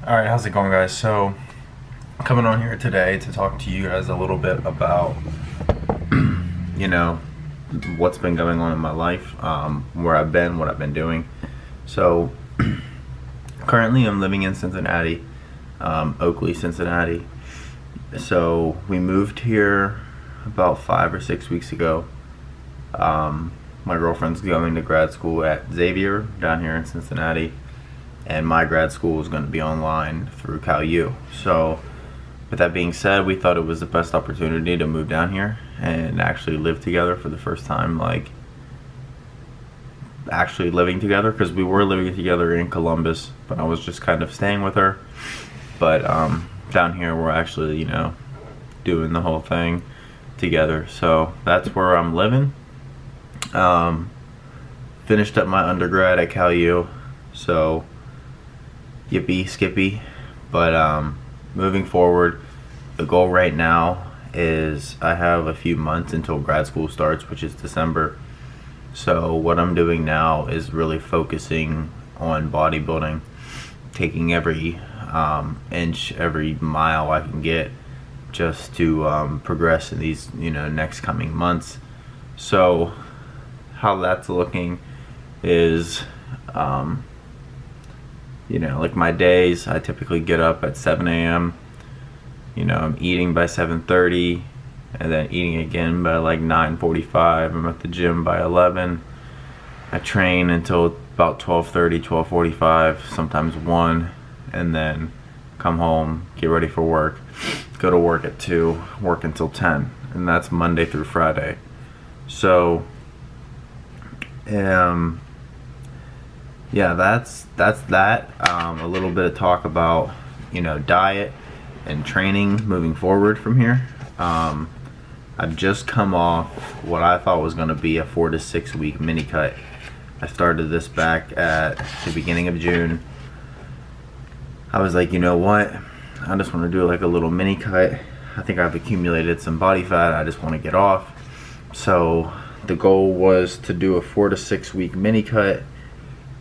Alright, how's it going, guys? So, coming on here today to talk to you guys a little bit about, you know, what's been going on in my life, where I've been, what I've been doing. So, currently I'm living in Cincinnati, Oakley, Cincinnati. So, we moved here about 5 or 6 weeks ago. My girlfriend's going to grad school at Xavier down here in Cincinnati, and my grad school is going to be online through Cal U. So with that being said, we thought it was the best opportunity to move down here and actually live together for the first time, like actually living together, because we were living together in Columbus, but I was just kind of staying with her. But down here we're actually, doing the whole thing together. So that's where I'm living. Finished up my undergrad at Cal U, so yippee skippy. But moving forward, the goal right now is I have a few months until grad school starts, which is December. So what I'm doing now is really focusing on bodybuilding, taking every inch, every mile I can get, just to progress in these next coming months. So how that's looking is like my days, I typically get up at 7 a.m. I'm eating by 7:30, and then eating again by like 9:45. I'm at the gym by 11. I train until about 12:30, 12:45, sometimes 1, and then come home, get ready for work, go to work at 2, work until 10, and that's Monday through Friday. So yeah, that's that. A little bit of talk about diet and training moving forward from here. I've just come off what I thought was going to be a 4 to 6 week mini cut. I started this back at the beginning of June. I was like, you know what, I just want to do like a little mini cut. I think I've accumulated some body fat I just want to get off. So the goal was to do a 4 to 6 week mini cut.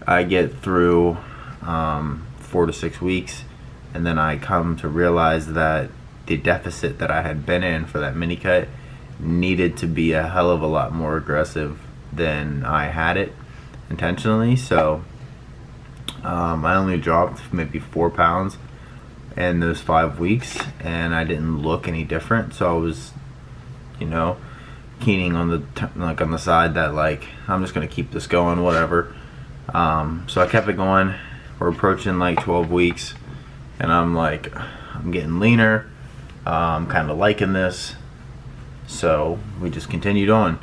I get through 4 to 6 weeks, and then I come to realize that the deficit that I had been in for that mini cut needed to be a hell of a lot more aggressive than I had it intentionally. So I only dropped maybe 4 pounds in those 5 weeks, and I didn't look any different. So I was keening on the side that like I'm just gonna keep this going, whatever. So I kept it going. We're approaching like 12 weeks, and I'm getting leaner. I'm kind of liking this, so we just continued on.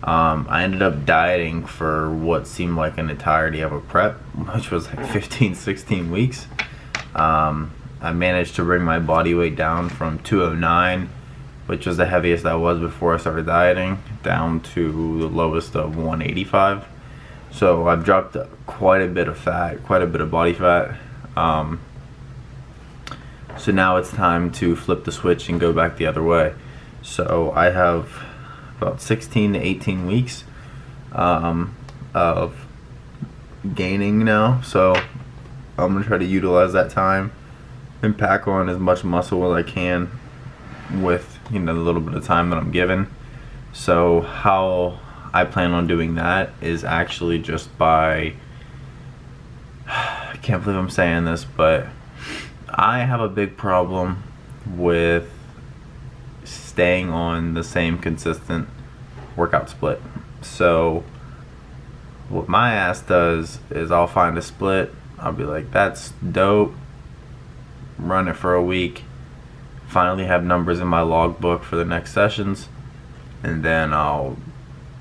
I ended up dieting for what seemed like an entirety of a prep, which was like 15-16 weeks. I managed to bring my body weight down from 209, which was the heaviest I was before I started dieting, down to the lowest of 185. So I've dropped quite a bit of fat, quite a bit of body fat. So now it's time to flip the switch and go back the other way. So I have about 16 to 18 weeks of gaining now. So I'm gonna try to utilize that time and pack on as much muscle as I can with the little bit of time that I'm given. So how I plan on doing that is actually just by, I can't believe I'm saying this, but I have a big problem with staying on the same consistent workout split. So what my ass does is I'll find a split, I'll be like, that's dope, run it for a week, finally have numbers in my logbook for the next sessions, and then I'll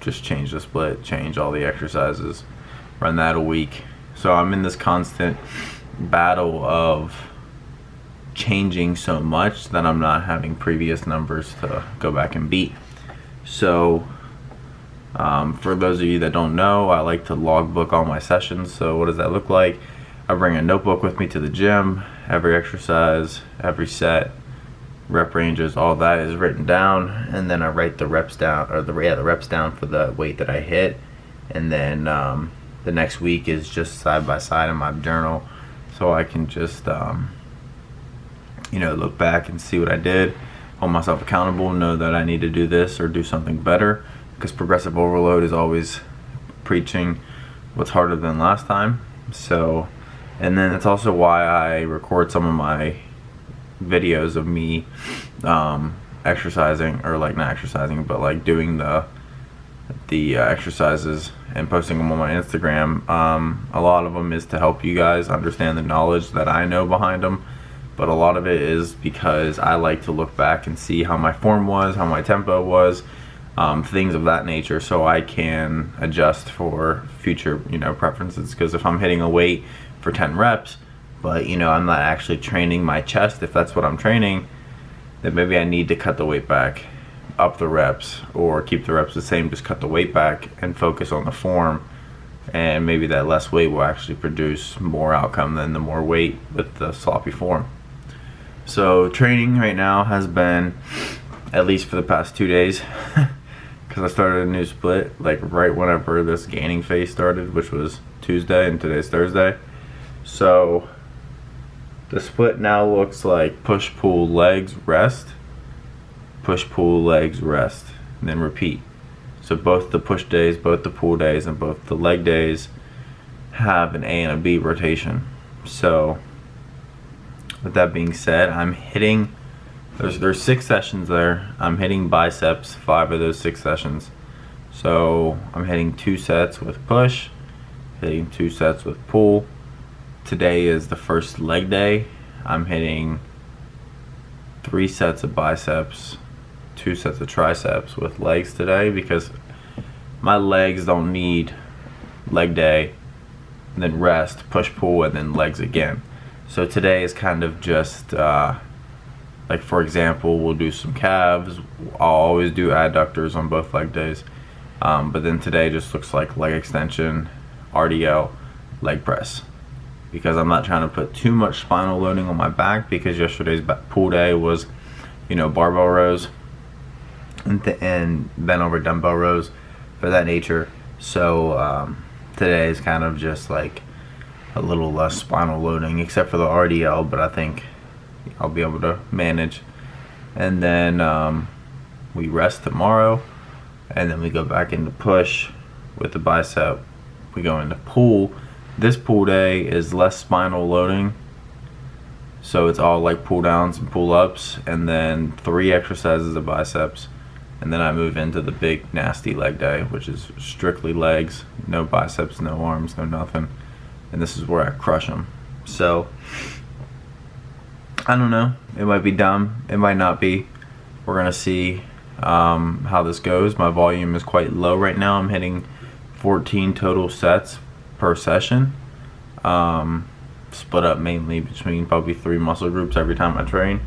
just change the split, change all the exercises, run that a week. So I'm in this constant battle of changing so much that I'm not having previous numbers to go back and beat. So for those of you that don't know, I like to logbook all my sessions. So what does that look like? I bring a notebook with me to the gym. Every exercise, every set, rep ranges, all that is written down, and then I write the reps down, or the reps down for the weight that I hit, and then the next week is just side by side in my journal, so I can just look back and see what I did, hold myself accountable, know that I need to do this or do something better, because progressive overload is always preaching what's harder than last time. So, and then it's also why I record some of my videos of me exercising, or like not exercising, but like doing the exercises and posting them on my Instagram. A lot of them is to help you guys understand the knowledge that I know behind them, but a lot of it is because I like to look back and see how my form was, how my tempo was, things of that nature, so I can adjust for future preferences. Because if I'm hitting a weight for 10 reps but I'm not actually training my chest, if that's what I'm training, then maybe I need to cut the weight back, up the reps, or keep the reps the same, just cut the weight back and focus on the form. And maybe that less weight will actually produce more outcome than the more weight with the sloppy form. So training right now has been, at least for the past 2 days, because I started a new split like right whenever this gaining phase started, which was Tuesday, and today's Thursday. So the split now looks like push, pull, legs, rest, push, pull, legs, rest, and then repeat. So both the push days, both the pull days, and both the leg days have an A and a B rotation. So with that being said, I'm hitting, there's 6 sessions there. I'm hitting biceps 5 of those 6 sessions. So I'm hitting 2 sets with push, hitting 2 sets with pull. Today is the first leg day. I'm hitting 3 sets of biceps, 2 sets of triceps with legs today, because my legs don't need leg day, and then rest, push, pull, and then legs again. So today is kind of just like, for example, we'll do some calves. I'll always do adductors on both leg days, but then today just looks like leg extension, RDL, leg press, because I'm not trying to put too much spinal loading on my back, because yesterday's pull day was barbell rows and bent over dumbbell rows for that nature. So today is kind of just like a little less spinal loading, except for the RDL, but I think I'll be able to manage. And then we rest tomorrow, and then we go back into push with the bicep. We go into pull. This pull day is less spinal loading, so it's all like pull downs and pull ups, and then 3 exercises of biceps, and then I move into the big nasty leg day, which is strictly legs, no biceps, no arms, no nothing. And this is where I crush them. So I don't know, it might be dumb, it might not be. We're gonna see how this goes. My volume is quite low right now. I'm hitting 14 total sets per session, split up mainly between probably 3 muscle groups every time I train.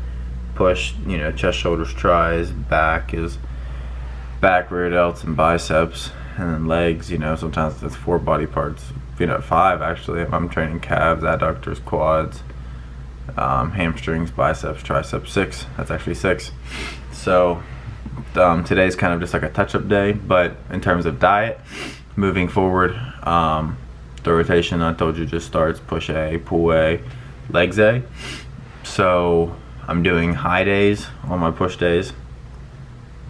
Push, chest, shoulders, tries. Back is back, rear delts, and biceps. And then legs, sometimes that's 4 body parts, 5 actually, if I'm training calves, adductors, quads, hamstrings, biceps, triceps. 6, that's actually 6. So today's kind of just like a touch-up day. But in terms of diet, moving forward, the rotation I told you just starts push A, pull A, legs A. So I'm doing high days on my push days,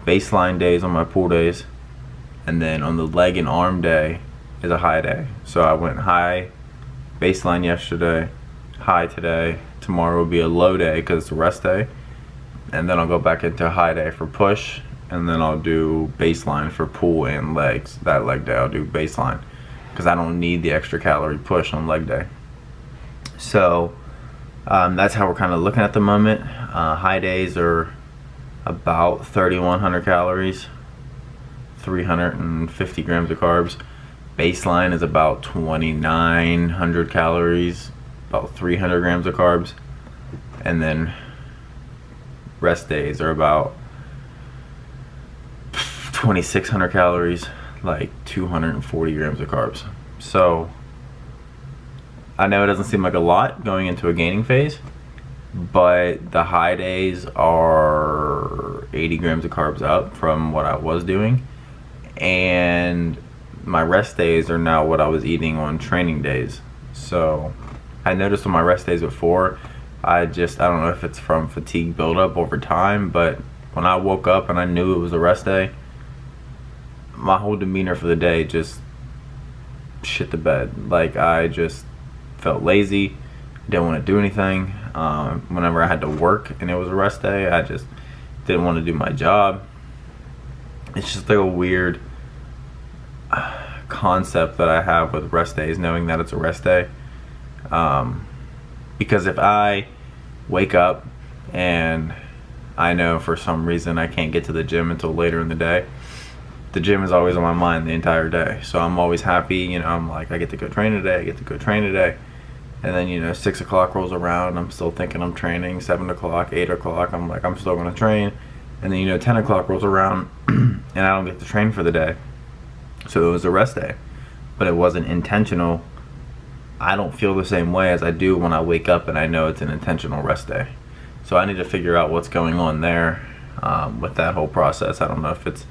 baseline days on my pull days, and then on the leg and arm day is a high day. So I went high baseline yesterday, high today. Tomorrow will be a low day because it's a rest day, and then I'll go back into a high day for push, and then I'll do baseline for pull and legs. That leg day I'll do baseline, because I don't need the extra calorie push on leg day. So that's how we're kind of looking at the moment. High days are about 3,100 calories, 350 grams of carbs. Baseline is about 2,900 calories, about 300 grams of carbs. And then rest days are about 2,600 calories, like 240 grams of carbs. So I know it doesn't seem like a lot going into a gaining phase, but the high days are 80 grams of carbs up from what I was doing, and my rest days are now what I was eating on training days. So I noticed on my rest days before, I don't know if it's from fatigue buildup over time, but when I woke up and I knew it was a rest day, my whole demeanor for the day just shit the bed. Like, I just felt lazy, didn't want to do anything. Whenever I had to work and it was a rest day, I just didn't want to do my job. It's just like a weird concept that I have with rest days, knowing that it's a rest day. Because if I wake up and I know for some reason I can't get to the gym until later in the day, the gym is always on my mind the entire day. So I'm always happy, you know, I'm like, I get to go train today, And then, 6 o'clock rolls around, I'm still thinking I'm training. 7 o'clock, 8 o'clock, I'm like, I'm still gonna train. And then, 10 o'clock rolls around and I don't get to train for the day. So it was a rest day, but it wasn't intentional. I don't feel the same way as I do when I wake up and I know it's an intentional rest day. So I need to figure out what's going on there with that whole process. I don't know if it's,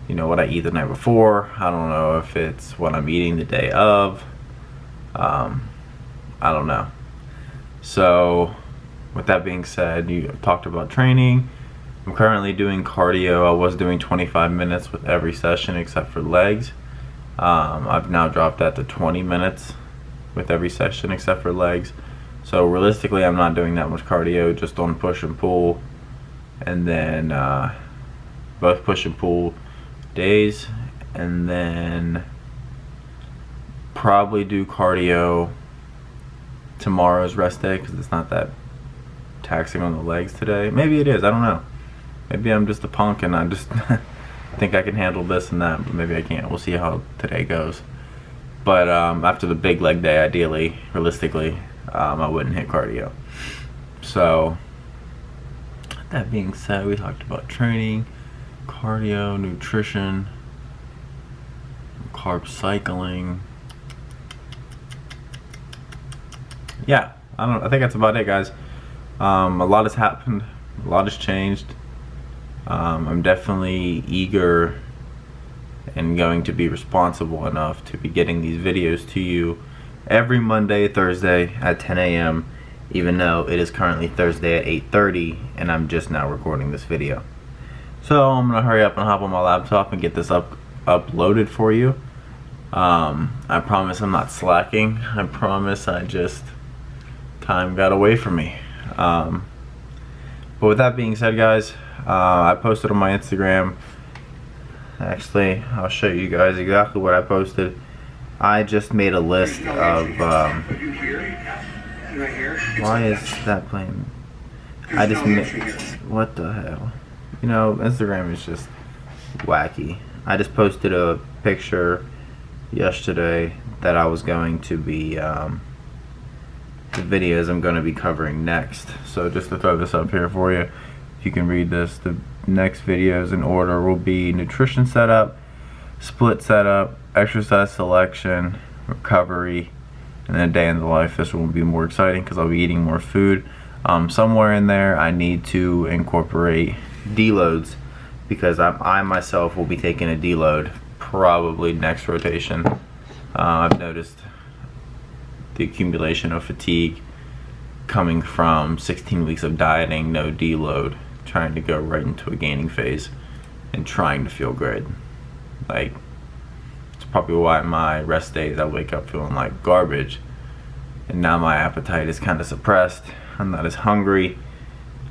what I eat the night before. I don't know if it's what I'm eating the day of. I don't know. So with that being said, you talked about training. I'm currently doing cardio. I was doing 25 minutes with every session except for legs. I've now dropped that to 20 minutes with every session except for legs. So realistically, I'm not doing that much cardio, just on push and pull. And then both push and pull days. And then probably do cardio tomorrow's rest day because it's not that taxing on the legs today. Maybe it is, I don't know. Maybe I'm just a punk and I just think I can handle this and that, but maybe I can't. We'll see how today goes. But after the big leg day, ideally, realistically, I wouldn't hit cardio. So that being said, we talked about training, cardio, nutrition, carb cycling. Yeah, I think that's about it, guys. A lot has happened, a lot has changed. I'm definitely eager and going to be responsible enough to be getting these videos to you every Monday, Thursday at 10 a.m. even though it is currently Thursday at 8:30 and I'm just now recording this video. So I'm gonna hurry up and hop on my laptop and get this uploaded for you. I promise I'm not slacking. I promise time got away from me. But with that being said, guys, I posted on my Instagram. Actually, I'll show you guys exactly what I posted. I just made a list of why is that playing? I just made, what the hell? Instagram is just wacky. I just posted a picture yesterday that I was going to be the videos I'm going to be covering next. So just to throw this up here for you, if you can read this, the next videos in order will be nutrition setup, split setup, exercise selection, recovery, and then a day in the life. This one will be more exciting because I'll be eating more food. Somewhere in there I need to incorporate deloads because I myself will be taking a deload probably next rotation. I've noticed the accumulation of fatigue coming from 16 weeks of dieting, no deload, trying to go right into a gaining phase and trying to feel good. Like, it's probably why my rest days I wake up feeling like garbage, and now my appetite is kind of suppressed. I'm not as hungry.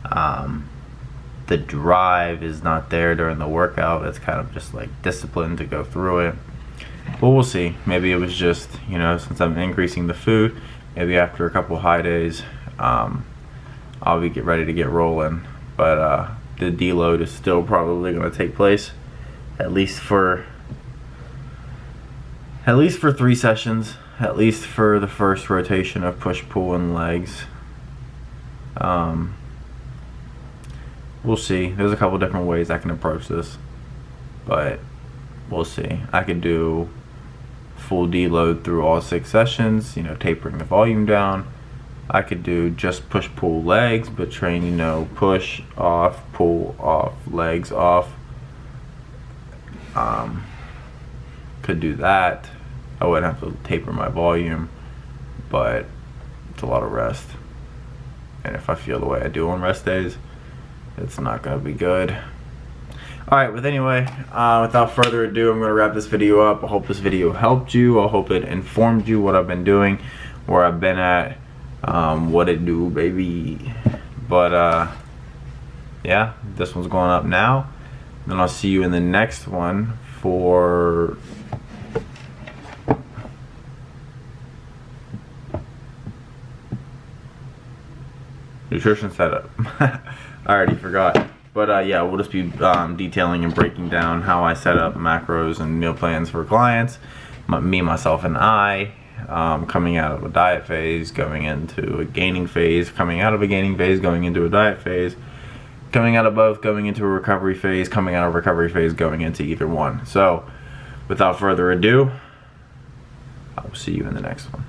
The drive is not there during the workout. It's kind of just like discipline to go through it. But we'll see. Maybe it was just, since I'm increasing the food, maybe after a couple high days, I'll be ready to get rolling. But the deload is still probably going to take place, at least for 3 sessions, at least for the first rotation of push, pull, and legs. We'll see. There's a couple different ways I can approach this, but we'll see. I could do full deload through all 6 sessions, tapering the volume down. I could do just push, pull, legs, but train, push, off, pull, off, legs, off. Could do that. I wouldn't have to taper my volume, but it's a lot of rest. And if I feel the way I do on rest days, it's not gonna be good. Alright, but anyway, without further ado, I'm gonna wrap this video up. I hope this video helped you. I hope it informed you what I've been doing, where I've been at, what it do, baby. But yeah, this one's going up now. Then I'll see you in the next one for nutrition setup. I already forgot. But yeah, we'll just be detailing and breaking down how I set up macros and meal plans for clients. Me, myself, and I. Coming out of a diet phase, going into a gaining phase, coming out of a gaining phase, going into a diet phase, coming out of both, going into a recovery phase, coming out of recovery phase, going into either one. So, without further ado, I will see you in the next one.